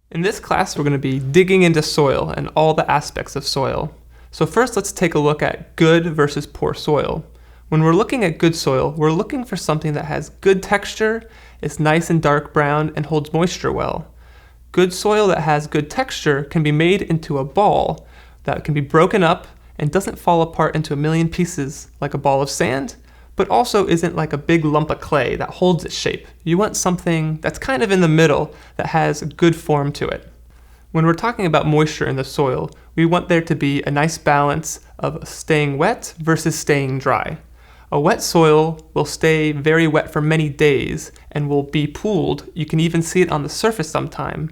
In this class, we're going to be digging into soil and all the aspects of soil. So first, let's take a look at good versus poor soil. When we're looking at good soil, we're looking for something that has good texture, is nice and dark brown, and holds moisture well. Good soil that has good texture can be made into a ball that can be broken up and doesn't fall apart into a million pieces like a ball of sand, but also isn't like a big lump of clay that holds its shape. You want something that's kind of in the middle that has a good form to it. When we're talking about moisture in the soil, we want there to be a nice balance of staying wet versus staying dry. A wet soil will stay very wet for many days and will be pooled. You can even see it on the surface sometime.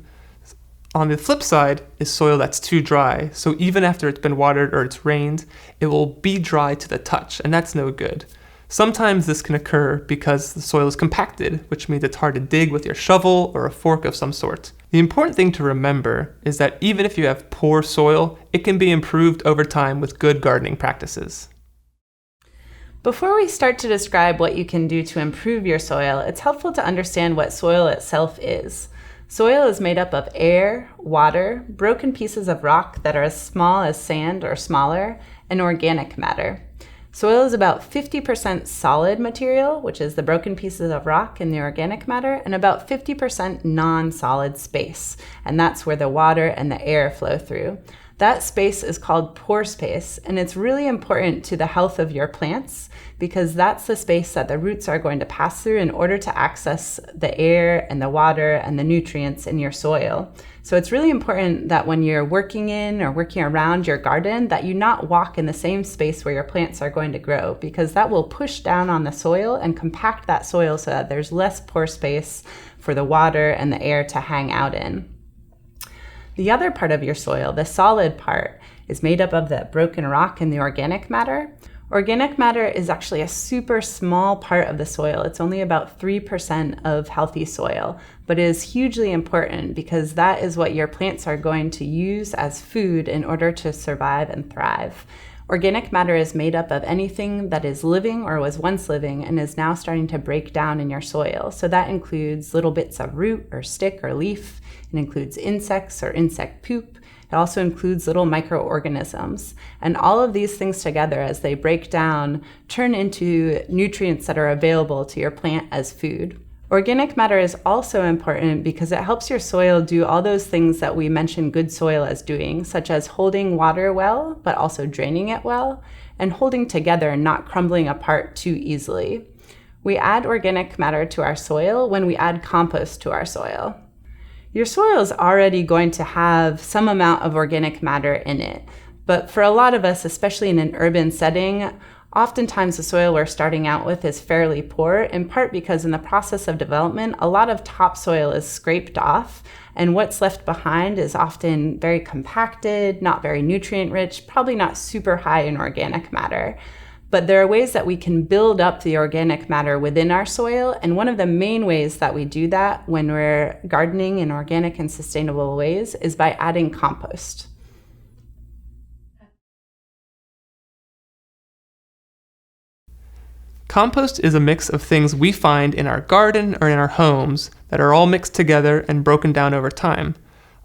On the flip side is soil that's too dry, so even after it's been watered or it's rained, it will be dry to the touch, and that's no good. Sometimes this can occur because the soil is compacted, which means it's hard to dig with your shovel or a fork of some sort. The important thing to remember is that even if you have poor soil, it can be improved over time with good gardening practices. Before we start to describe what you can do to improve your soil, it's helpful to understand what soil itself is. Soil is made up of air, water, broken pieces of rock that are as small as sand or smaller, and organic matter. Soil is about 50% solid material, which is the broken pieces of rock and the organic matter, and about 50% non-solid space, and that's where the water and the air flow through. That space is called pore space, and it's really important to the health of your plants because that's the space that the roots are going to pass through in order to access the air and the water and the nutrients in your soil. So it's really important that when you're working in or working around your garden that you not walk in the same space where your plants are going to grow, because that will push down on the soil and compact that soil so that there's less pore space for the water and the air to hang out in. The other part of your soil, the solid part, is made up of the broken rock and the organic matter. Organic matter is actually a super small part of the soil. It's only about 3% of healthy soil, but it is hugely important because that is what your plants are going to use as food in order to survive and thrive. Organic matter is made up of anything that is living or was once living and is now starting to break down in your soil. So that includes little bits of root or stick or leaf. It includes insects or insect poop. It also includes little microorganisms. And all of these things together, as they break down, turn into nutrients that are available to your plant as food. Organic matter is also important because it helps your soil do all those things that we mentioned good soil as doing, such as holding water well, but also draining it well, and holding together and not crumbling apart too easily. We add organic matter to our soil when we add compost to our soil. Your soil is already going to have some amount of organic matter in it, but for a lot of us, especially in an urban setting, oftentimes the soil we're starting out with is fairly poor, in part because in the process of development, a lot of topsoil is scraped off, and what's left behind is often very compacted, not very nutrient rich, probably not super high in organic matter. But there are ways that we can build up the organic matter within our soil, and one of the main ways that we do that when we're gardening in organic and sustainable ways is by adding compost. Compost is a mix of things we find in our garden or in our homes that are all mixed together and broken down over time.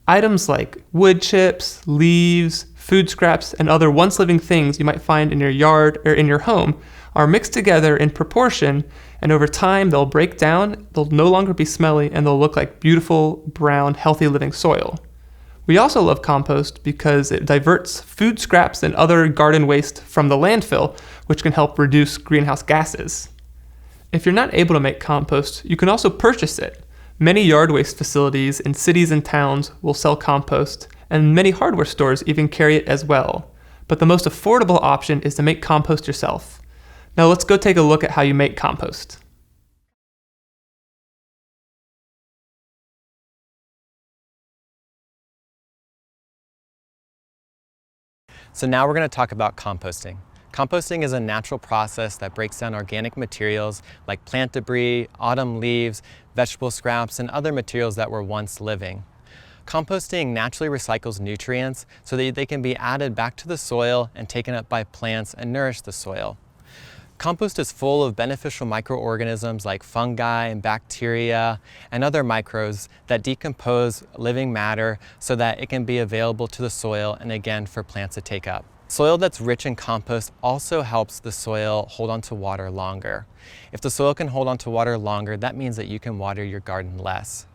Items like wood chips, leaves, food scraps, and other once living things you might find in your yard or in your home are mixed together in proportion, and over time they'll break down, they'll no longer be smelly, and they'll look like beautiful, brown, healthy living soil. We also love compost because it diverts food scraps and other garden waste from the landfill, which can help reduce greenhouse gases. If you're not able to make compost, you can also purchase it. Many yard waste facilities in cities and towns will sell compost, and many hardware stores even carry it as well. But the most affordable option is to make compost yourself. Now let's go take a look at how you make compost. So now we're going to talk about composting. Composting is a natural process that breaks down organic materials like plant debris, autumn leaves, vegetable scraps, and other materials that were once living. Composting naturally recycles nutrients so that they can be added back to the soil and taken up by plants and nourish the soil. Compost is full of beneficial microorganisms like fungi and bacteria and other microbes that decompose living matter so that it can be available to the soil and again for plants to take up. Soil that's rich in compost also helps the soil hold on to water longer. If the soil can hold on to water longer, that means that you can water your garden less.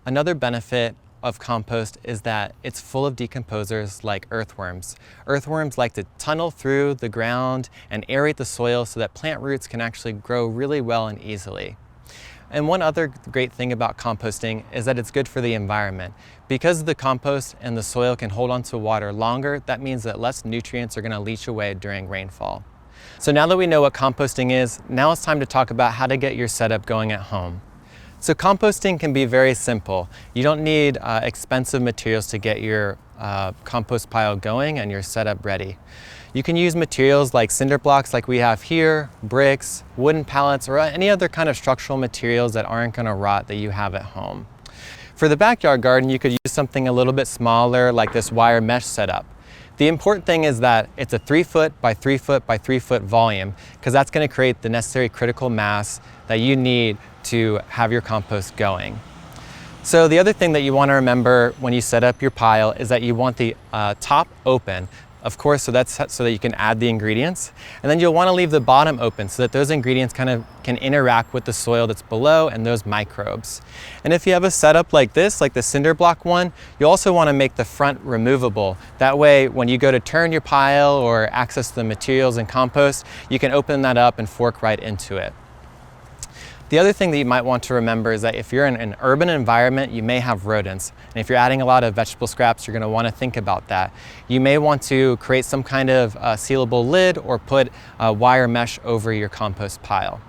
Another benefit of compost is that it's full of decomposers like earthworms. Earthworms like to tunnel through the ground and aerate the soil so that plant roots can actually grow really well and easily. And one other great thing about composting is that it's good for the environment. Because the compost and the soil can hold on to water longer, that means that less nutrients are going to leach away during rainfall. So now that we know what composting is, now it's time to talk about how to get your setup going at home. So composting can be very simple. You don't need expensive materials to get your compost pile going and your setup ready. You can use materials like cinder blocks like we have here, bricks, wooden pallets, or any other kind of structural materials that aren't going to rot that you have at home. For the backyard garden, you could use something a little bit smaller like this wire mesh setup. The important thing is that it's a 3 foot by 3 foot by 3 foot volume, because that's going to create the necessary critical mass that you need to have your compost going. So the other thing that you want to remember when you set up your pile is that you want the top open, of course, so that's so that you can add the ingredients. And then you'll want to leave the bottom open so that those ingredients kind of can interact with the soil that's below and those microbes. And if you have a setup like this, like the cinder block one, you also want to make the front removable. That way, when you go to turn your pile or access the materials and compost, you can open that up and fork right into it. The other thing that you might want to remember is that if you're in an urban environment, you may have rodents. And if you're adding a lot of vegetable scraps, you're going to want to think about that. You may want to create some kind of sealable lid or put wire mesh over your compost pile.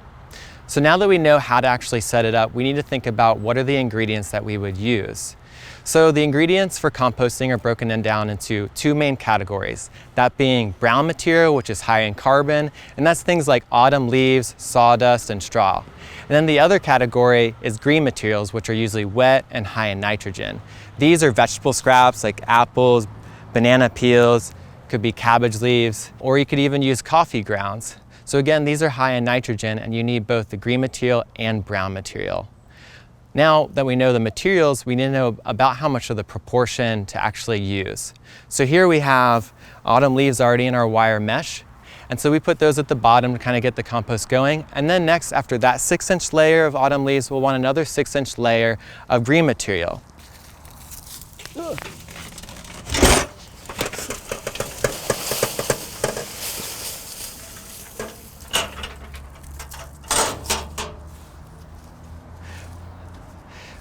So now that we know how to actually set it up, we need to think about what are the ingredients that we would use. So the ingredients for composting are broken down into two main categories, that being brown material, which is high in carbon, and that's things like autumn leaves, sawdust, and straw. And then the other category is green materials, which are usually wet and high in nitrogen. These are vegetable scraps like apples, banana peels, could be cabbage leaves, or you could even use coffee grounds. So again, these are high in nitrogen and you need both the green material and brown material. Now that we know the materials, we need to know about how much of the proportion to actually use. So here we have autumn leaves already in our wire mesh. And so we put those at the bottom to kind of get the compost going. And then next, after that 6-inch layer of autumn leaves, we'll want another 6-inch layer of green material.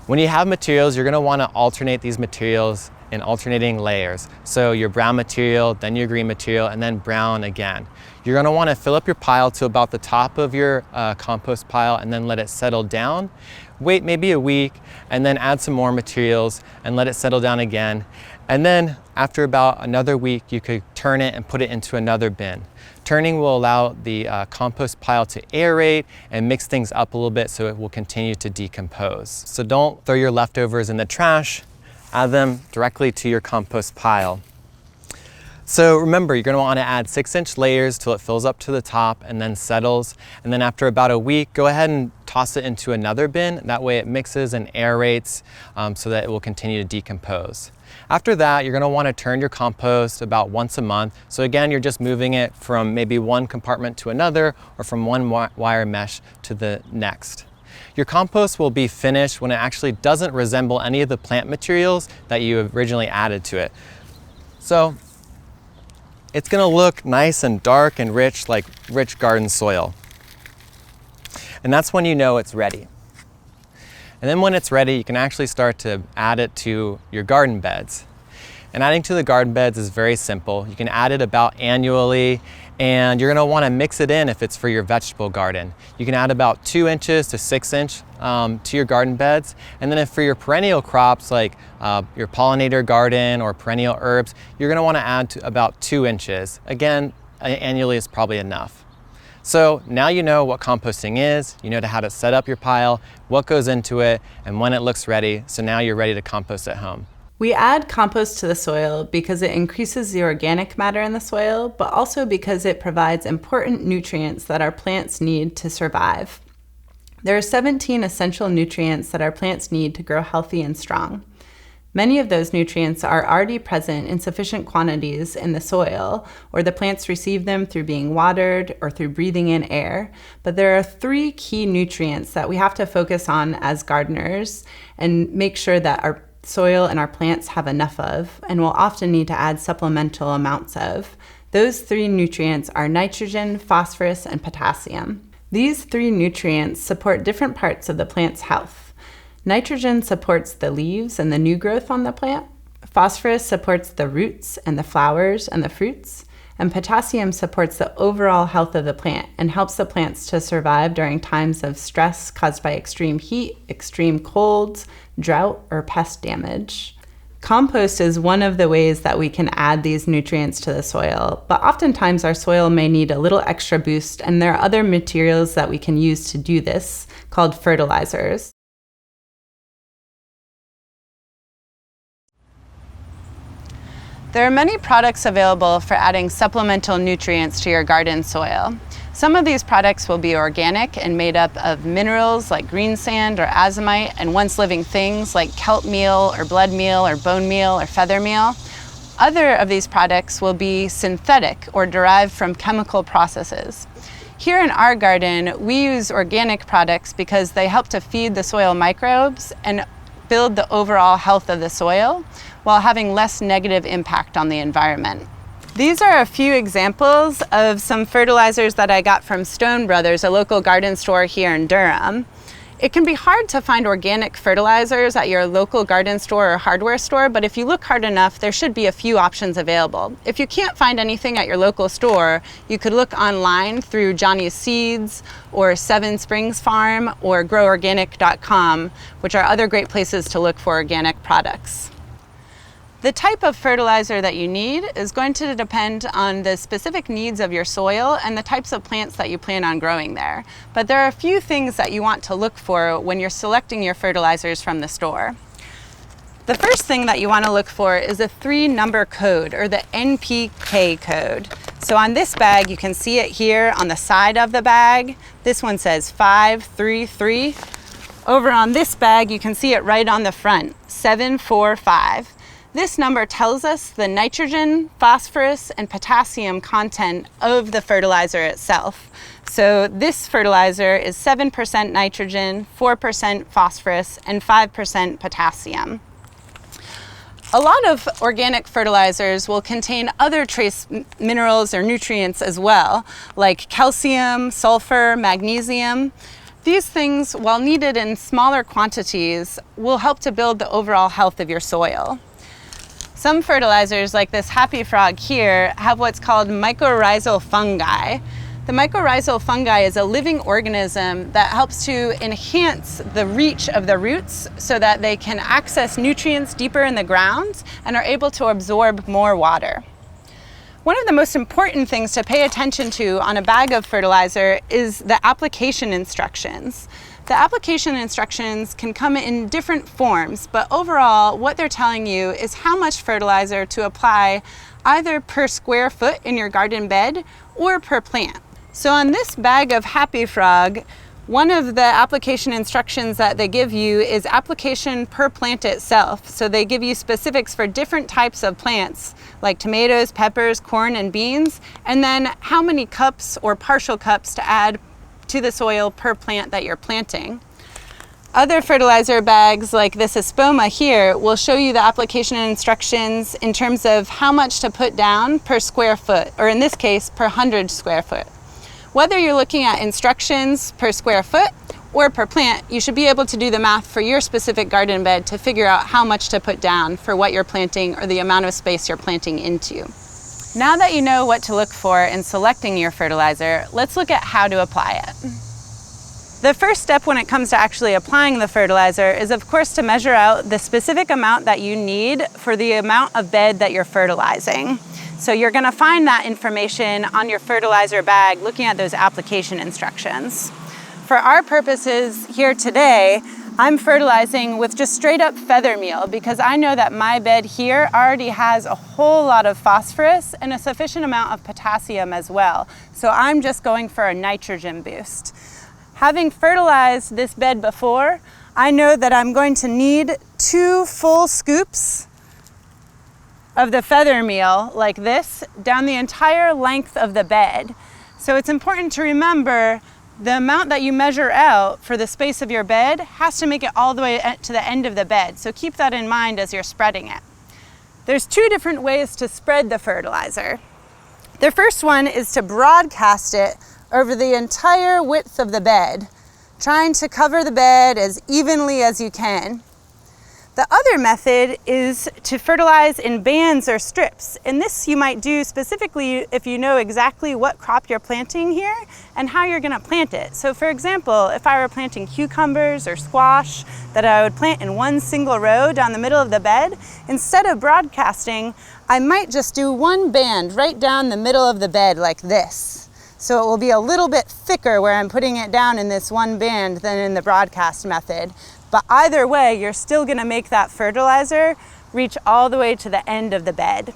When you have materials, you're going to want to alternate these materials in alternating layers. So your brown material, then your green material, and then brown again. You're going to want to fill up your pile to about the top of your compost pile and then let it settle down. Wait maybe a week and then add some more materials and let it settle down again. And then after about another week, you could turn it and put it into another bin. Turning will allow the compost pile to aerate and mix things up a little bit so it will continue to decompose. So don't throw your leftovers in the trash, add them directly to your compost pile. So remember, you're going to want to add 6-inch layers till it fills up to the top and then settles. And then after about a week, go ahead and toss it into another bin. That way it mixes and aerates so that it will continue to decompose. After that, you're going to want to turn your compost about once a month. So again, you're just moving it from maybe one compartment to another or from one wire mesh to the next. Your compost will be finished when it actually doesn't resemble any of the plant materials that you originally added to it. So it's going to look nice and dark and rich, like rich garden soil. And that's when you know it's ready. And then when it's ready, you can actually start to add it to your garden beds. And adding to the garden beds is very simple. You can add it about annually, and you're going to want to mix it in if it's for your vegetable garden. You can add about 2 inches to 6 inch to your garden beds. And then if for your perennial crops like your pollinator garden or perennial herbs, you're going to want to add to about 2 inches. Again, annually is probably enough. So now you know what composting is, you know how to set up your pile, what goes into it, and when it looks ready. So now you're ready to compost at home. We add compost to the soil because it increases the organic matter in the soil, but also because it provides important nutrients that our plants need to survive. There are 17 essential nutrients that our plants need to grow healthy and strong. Many of those nutrients are already present in sufficient quantities in the soil, or the plants receive them through being watered or through breathing in air. But there are 3 key nutrients that we have to focus on as gardeners and make sure that our soil and our plants have enough of, and will often need to add supplemental amounts of. Those 3 nutrients are nitrogen, phosphorus, and potassium. These 3 nutrients support different parts of the plant's health. Nitrogen supports the leaves and the new growth on the plant. Phosphorus supports the roots and the flowers and the fruits. And potassium supports the overall health of the plant and helps the plants to survive during times of stress caused by extreme heat, extreme colds, drought, or pest damage. Compost is one of the ways that we can add these nutrients to the soil, but oftentimes our soil may need a little extra boost, and there are other materials that we can use to do this, called fertilizers. There are many products available for adding supplemental nutrients to your garden soil. Some of these products will be organic and made up of minerals like green sand or azomite and once living things like kelp meal or blood meal or bone meal or feather meal. Other of these products will be synthetic or derived from chemical processes. Here in our garden, we use organic products because they help to feed the soil microbes and build the overall health of the soil while having less negative impact on the environment. These are a few examples of some fertilizers that I got from Stone Brothers, a local garden store here in Durham. It can be hard to find organic fertilizers at your local garden store or hardware store, but if you look hard enough, there should be a few options available. If you can't find anything at your local store, you could look online through Johnny's Seeds or Seven Springs Farm or groworganic.com, which are other great places to look for organic products. The type of fertilizer that you need is going to depend on the specific needs of your soil and the types of plants that you plan on growing there. But there are a few things that you want to look for when you're selecting your fertilizers from the store. The first thing that you want to look for is a 3-number code, or the NPK code. So on this bag, you can see it here on the side of the bag. This one says 533. Over on this bag, you can see it right on the front, 745. This number tells us the nitrogen, phosphorus, and potassium content of the fertilizer itself. So this fertilizer is 7% nitrogen, 4% phosphorus, and 5% potassium. A lot of organic fertilizers will contain other trace minerals or nutrients as well, like calcium, sulfur, magnesium. These things, while needed in smaller quantities, will help to build the overall health of your soil. Some fertilizers, like this Happy Frog here, have what's called mycorrhizal fungi. The mycorrhizal fungi is a living organism that helps to enhance the reach of the roots so that they can access nutrients deeper in the ground and are able to absorb more water. One of the most important things to pay attention to on a bag of fertilizer is the application instructions. The application instructions can come in different forms, but overall what they're telling you is how much fertilizer to apply either per square foot in your garden bed or per plant. So on this bag of Happy Frog, one of the application instructions that they give you is application per plant itself. So they give you specifics for different types of plants like tomatoes, peppers, corn, and beans, and then how many cups or partial cups to add to the soil per plant that you're planting. Other fertilizer bags like this Espoma here will show you the application instructions in terms of how much to put down per square foot, or in this case, per 100 square foot. Whether you're looking at instructions per square foot or per plant, you should be able to do the math for your specific garden bed to figure out how much to put down for what you're planting or the amount of space you're planting into. Now that you know what to look for in selecting your fertilizer, let's look at how to apply it. The first step when it comes to actually applying the fertilizer is, of course, to measure out the specific amount that you need for the amount of bed that you're fertilizing. So you're going to find that information on your fertilizer bag looking at those application instructions. For our purposes here today, I'm fertilizing with just straight up feather meal because I know that my bed here already has a whole lot of phosphorus and a sufficient amount of potassium as well. So I'm just going for a nitrogen boost. Having fertilized this bed before, I know that I'm going to need 2 full scoops of the feather meal like this down the entire length of the bed. So it's important to remember the amount that you measure out for the space of your bed has to make it all the way to the end of the bed. So keep that in mind as you're spreading it. There's 2 different ways to spread the fertilizer. The first one is to broadcast it over the entire width of the bed, trying to cover the bed as evenly as you can. The other method is to fertilize in bands or strips, and this you might do specifically if you know exactly what crop you're planting here and how you're going to plant it. So for example, if I were planting cucumbers or squash that I would plant in one single row down the middle of the bed, instead of broadcasting, I might just do 1 band right down the middle of the bed like this. So it will be a little bit thicker where I'm putting it down in this 1 band than in the broadcast method. But either way, you're still going to make that fertilizer reach all the way to the end of the bed.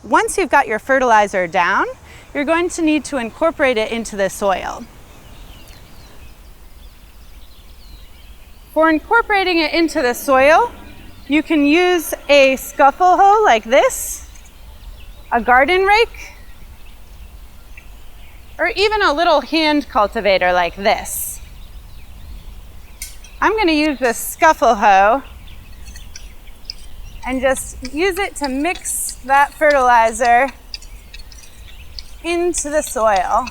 Once you've got your fertilizer down, you're going to need to incorporate it into the soil. For incorporating it into the soil, you can use a scuffle hoe like this, a garden rake, or even a little hand cultivator like this. I'm going to use this scuffle hoe and just use it to mix that fertilizer into the soil.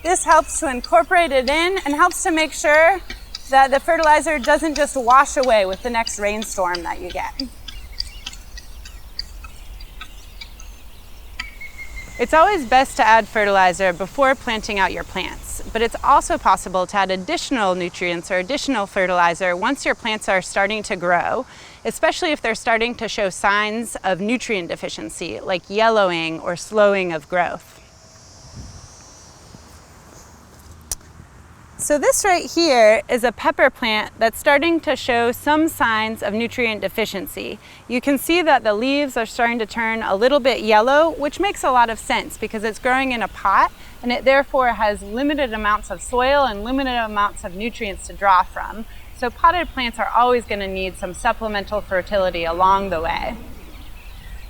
This helps to incorporate it in and helps to make sure that the fertilizer doesn't just wash away with the next rainstorm that you get. It's always best to add fertilizer before planting out your plants, but it's also possible to add additional nutrients or additional fertilizer once your plants are starting to grow, especially if they're starting to show signs of nutrient deficiency, like yellowing or slowing of growth. So this right here is a pepper plant that's starting to show some signs of nutrient deficiency. You can see that the leaves are starting to turn a little bit yellow, which makes a lot of sense because it's growing in a pot and it therefore has limited amounts of soil and limited amounts of nutrients to draw from. So potted plants are always going to need some supplemental fertility along the way.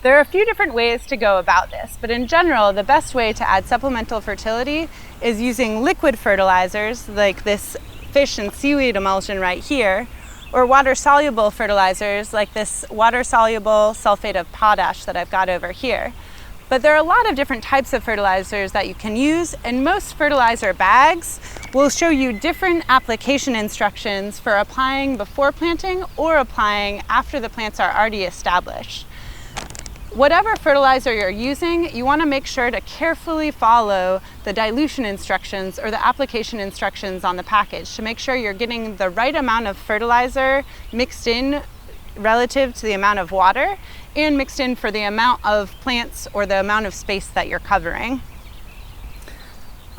There are a few different ways to go about this, but in general, the best way to add supplemental fertility is using liquid fertilizers like this fish and seaweed emulsion right here, or water-soluble fertilizers like this water-soluble sulfate of potash that I've got over here. But there are a lot of different types of fertilizers that you can use, and most fertilizer bags will show you different application instructions for applying before planting or applying after the plants are already established. Whatever fertilizer you're using, you want to make sure to carefully follow the dilution instructions or the application instructions on the package to make sure you're getting the right amount of fertilizer mixed in relative to the amount of water and mixed in for the amount of plants or the amount of space that you're covering.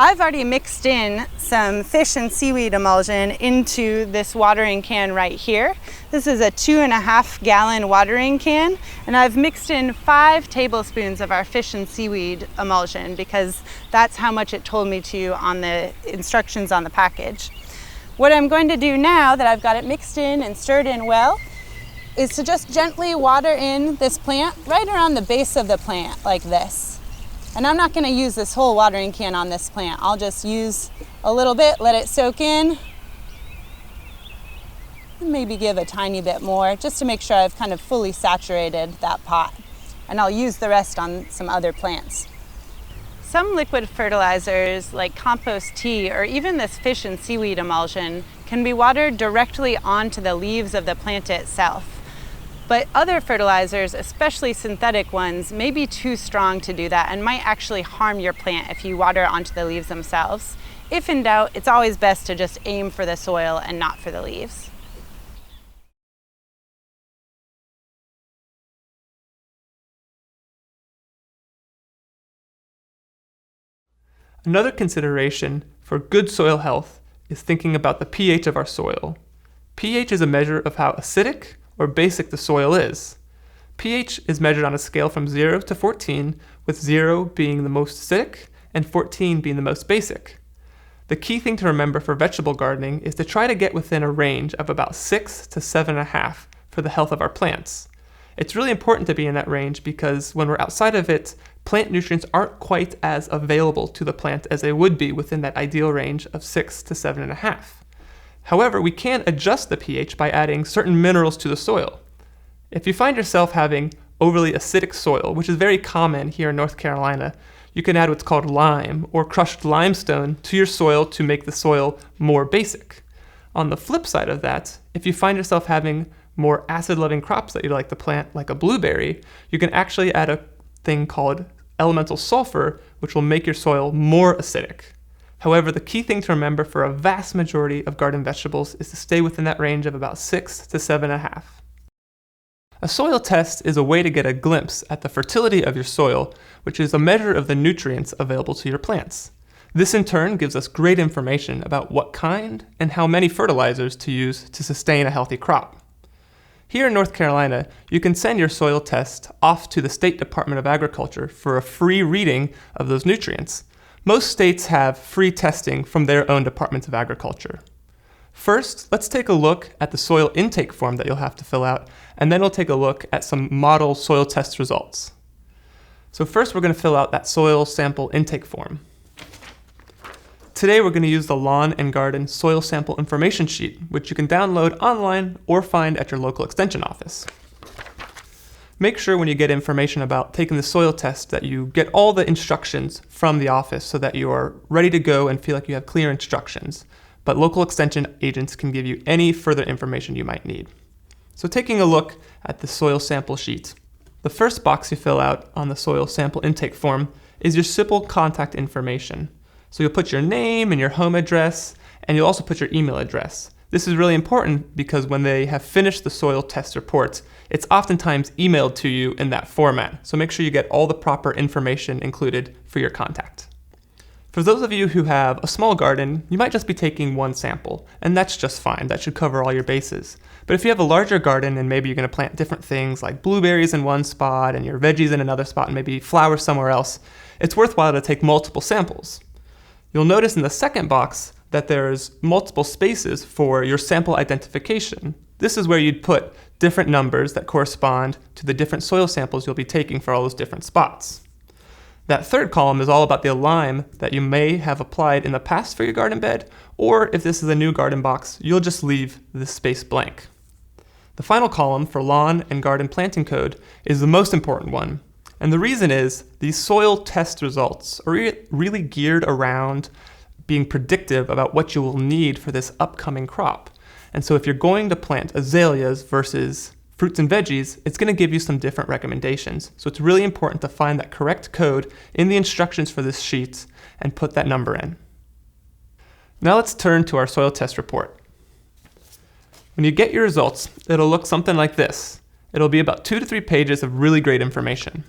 I've already mixed in some fish and seaweed emulsion into this watering can right here. This is a 2.5 gallon watering can, and I've mixed in 5 tablespoons of our fish and seaweed emulsion because that's how much it told me to on the instructions on the package. What I'm going to do now that I've got it mixed in and stirred in well is to just gently water in this plant right around the base of the plant like this. And I'm not going to use this whole watering can on this plant. I'll just use a little bit, let it soak in, and maybe give a tiny bit more just to make sure I've kind of fully saturated that pot. And I'll use the rest on some other plants. Some liquid fertilizers like compost tea or even this fish and seaweed emulsion can be watered directly onto the leaves of the plant itself. But other fertilizers, especially synthetic ones, may be too strong to do that and might actually harm your plant if you water onto the leaves themselves. If in doubt, it's always best to just aim for the soil and not for the leaves. Another consideration for good soil health is thinking about the pH of our soil. pH is a measure of how acidic or basic the soil is. pH is measured on a scale from 0 to 14, with 0 being the most acidic and 14 being the most basic. The key thing to remember for vegetable gardening is to try to get within a range of about 6 to 7.5 for the health of our plants. It's really important to be in that range because when we're outside of it, plant nutrients aren't quite as available to the plant as they would be within that ideal range of 6 to 7.5. However, we can adjust the pH by adding certain minerals to the soil. If you find yourself having overly acidic soil, which is very common here in North Carolina, you can add what's called lime or crushed limestone to your soil to make the soil more basic. On the flip side of that, if you find yourself having more acid-loving crops that you like to plant, like a blueberry, you can actually add a thing called elemental sulfur, which will make your soil more acidic. However, the key thing to remember for a vast majority of garden vegetables is to stay within that range of about 6 to 7.5. A soil test is a way to get a glimpse at the fertility of your soil, which is a measure of the nutrients available to your plants. This in turn gives us great information about what kind and how many fertilizers to use to sustain a healthy crop. Here in North Carolina, you can send your soil test off to the State Department of Agriculture for a free reading of those nutrients. Most states have free testing from their own departments of agriculture. First, let's take a look at the soil intake form that you'll have to fill out, and then we'll take a look at some model soil test results. So first, we're going to fill out that soil sample intake form. Today, we're going to use the Lawn and Garden Soil Sample Information Sheet, which you can download online or find at your local extension office. Make sure when you get information about taking the soil test that you get all the instructions from the office so that you are ready to go and feel like you have clear instructions. But local extension agents can give you any further information you might need. So taking a look at the soil sample sheet, the first box you fill out on the soil sample intake form is your simple contact information. So you'll put your name and your home address, and you'll also put your email address. This is really important because when they have finished the soil test report, it's oftentimes emailed to you in that format. So make sure you get all the proper information included for your contact. For those of you who have a small garden, you might just be taking one sample, and that's just fine. That should cover all your bases. But if you have a larger garden and maybe you're going to plant different things like blueberries in one spot and your veggies in another spot and maybe flowers somewhere else, it's worthwhile to take multiple samples. You'll notice in the second box that there's multiple spaces for your sample identification. This is where you'd put different numbers that correspond to the different soil samples you'll be taking for all those different spots. That third column is all about the lime that you may have applied in the past for your garden bed, or if this is a new garden box, you'll just leave this space blank. The final column for lawn and garden planting code is the most important one. And the reason is these soil test results are really geared around being predictive about what you will need for this upcoming crop. And so if you're going to plant azaleas versus fruits and veggies, it's going to give you some different recommendations. So it's really important to find that correct code in the instructions for this sheet and put that number in. Now let's turn to our soil test report. When you get your results, it'll look something like this. It'll be about 2 to 3 pages of really great information.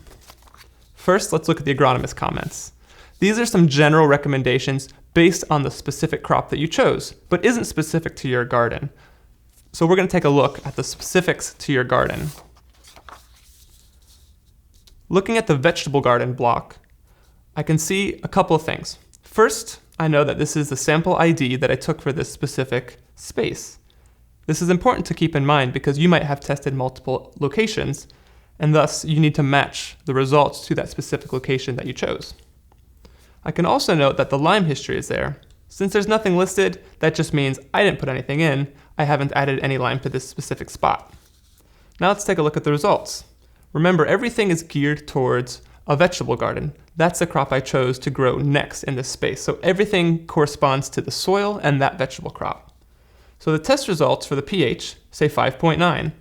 First, let's look at the agronomist comments. These are some general recommendations based on the specific crop that you chose, but isn't specific to your garden. So we're going to take a look at the specifics to your garden. Looking at the vegetable garden block, I can see a couple of things. First, I know that this is the sample ID that I took for this specific space. This is important to keep in mind because you might have tested multiple locations, and thus you need to match the results to that specific location that you chose. I can also note that the lime history is there. Since there's nothing listed, that just means I didn't put anything in. I haven't added any lime to this specific spot. Now let's take a look at the results. Remember, everything is geared towards a vegetable garden. That's the crop I chose to grow next in this space. So everything corresponds to the soil and that vegetable crop. So the test results for the pH say 5.9.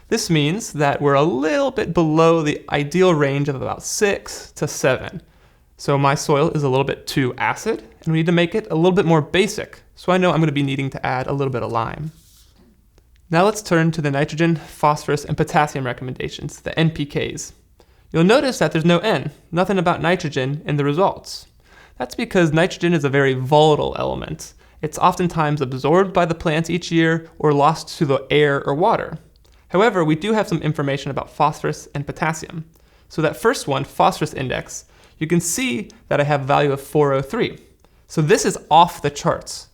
This means that we're a little bit below the ideal range of about 6 to 7. So my soil is a little bit too acid, and we need to make it a little bit more basic. So I know I'm going to be needing to add a little bit of lime. Now let's turn to the nitrogen, phosphorus, and potassium recommendations, the NPKs. You'll notice that there's no N, nothing about nitrogen in the results. That's because nitrogen is a very volatile element. It's oftentimes absorbed by the plants each year or lost to the air or water. However, we do have some information about phosphorus and potassium. So that first one, phosphorus index, you can see that I have a value of 403. So this is off the charts.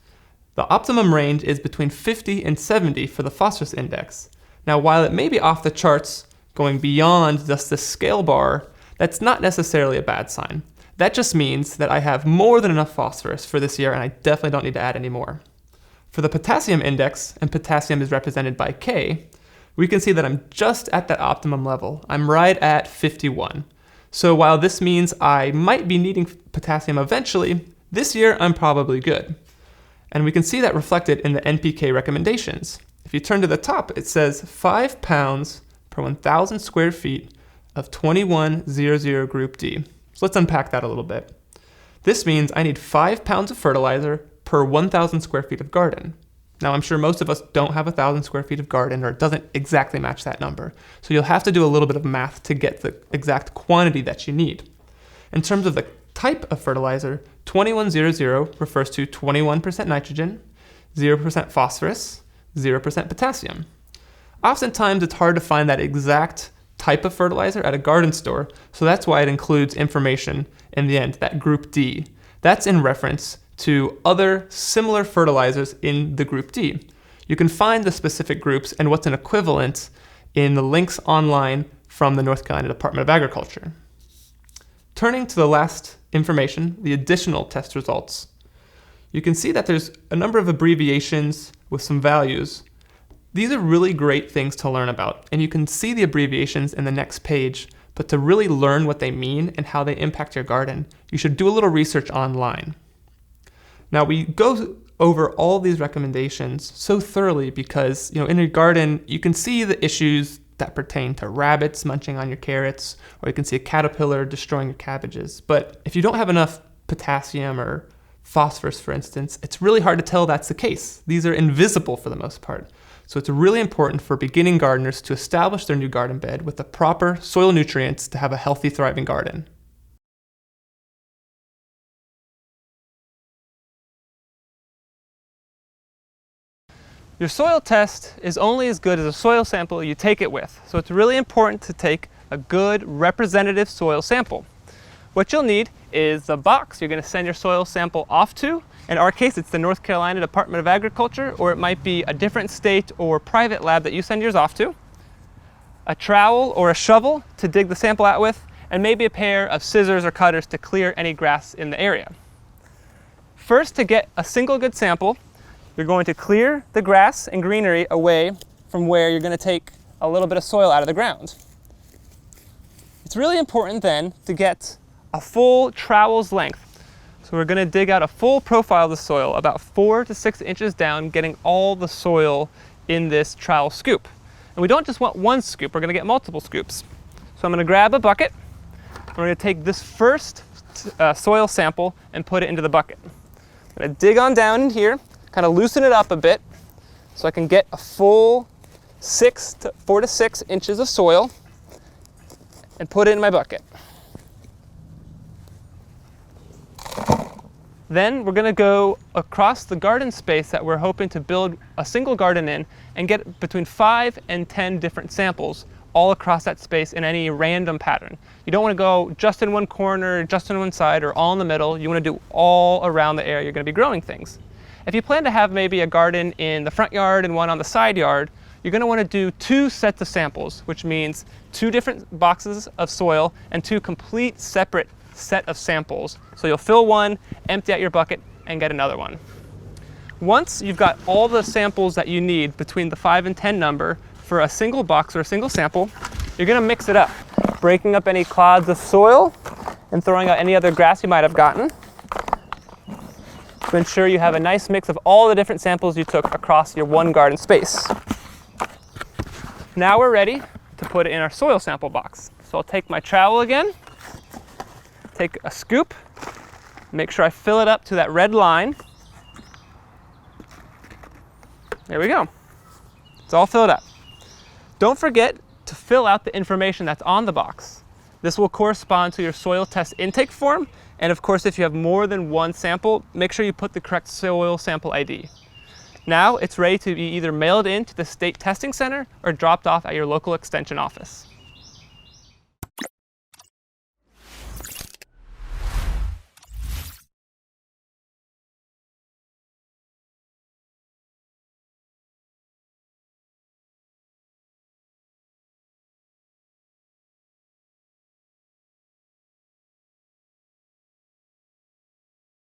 The optimum range is between 50 and 70 for the phosphorus index. Now, while it may be off the charts, going beyond just the scale bar, that's not necessarily a bad sign. That just means that I have more than enough phosphorus for this year and I definitely don't need to add any more. For the potassium index, and potassium is represented by K, we can see that I'm just at that optimum level. I'm right at 51. So while this means I might be needing potassium eventually, this year I'm probably good. And we can see that reflected in the NPK recommendations. If you turn to the top, it says 5 pounds per 1,000 square feet of 2100 group D. So let's unpack that a little bit. This means I need 5 pounds of fertilizer per 1,000 square feet of garden. Now, I'm sure most of us don't have 1,000 square feet of garden, or it doesn't exactly match that number. So you'll have to do a little bit of math to get the exact quantity that you need. In terms of the type of fertilizer, 2100 refers to 21% nitrogen, 0% phosphorus, 0% potassium. Oftentimes, it's hard to find that exact type of fertilizer at a garden store, so that's why it includes information in the end, that group D. That's in reference to other similar fertilizers in the group D. You can find the specific groups and what's an equivalent in the links online from the North Carolina Department of Agriculture. Turning to the last information, the additional test results, you can see that there's a number of abbreviations with some values. These are really great things to learn about, and you can see the abbreviations in the next page, but to really learn what they mean and how they impact your garden, you should do a little research online. Now, we go over all these recommendations so thoroughly because, in your garden, you can see the issues that pertain to rabbits munching on your carrots, or you can see a caterpillar destroying your cabbages. But if you don't have enough potassium or phosphorus, for instance, it's really hard to tell that's the case. These are invisible for the most part. So it's really important for beginning gardeners to establish their new garden bed with the proper soil nutrients to have a healthy, thriving garden. Your soil test is only as good as a soil sample you take it with, so it's really important to take a good representative soil sample. What you'll need is a box you're going to send your soil sample off to. In our case, it's the North Carolina Department of Agriculture, or it might be a different state or private lab that you send yours off to. A trowel or a shovel to dig the sample out with, and maybe a pair of scissors or cutters to clear any grass in the area. First, to get a single good sample, you're going to clear the grass and greenery away from where you're going to take a little bit of soil out of the ground. It's really important then to get a full trowel's length. So we're going to dig out a full profile of the soil, about 4 to 6 inches down, getting all the soil in this trowel scoop. And we don't just want one scoop, we're going to get multiple scoops. So I'm going to grab a bucket, and we're going to take this first soil sample and put it into the bucket. I'm going to dig on down in here, kind of loosen it up a bit so I can get a full 4 to 6 inches of soil and put it in my bucket. Then we're going to go across the garden space that we're hoping to build a single garden in and get between 5 and 10 different samples all across that space in any random pattern. You don't want to go just in one corner, just on one side, or all in the middle. You want to do all around the area you're going to be growing things. If you plan to have maybe a garden in the front yard and one on the side yard, you're going to want to do 2 sets of samples, which means 2 different boxes of soil and 2 complete separate set of samples. So you'll fill one, empty out your bucket, and get another one. Once you've got all the samples that you need between the 5 and 10 number for a single box or a single sample, you're going to mix it up, breaking up any clods of soil and throwing out any other grass you might have gotten to ensure you have a nice mix of all the different samples you took across your one garden space. Now we're ready to put it in our soil sample box. So I'll take my trowel again, take a scoop, make sure I fill it up to that red line. There we go. It's all filled up. Don't forget to fill out the information that's on the box. This will correspond to your soil test intake form, and of course if you have more than one sample, make sure you put the correct soil sample ID. Now it's ready to be either mailed in to the state testing center or dropped off at your local extension office.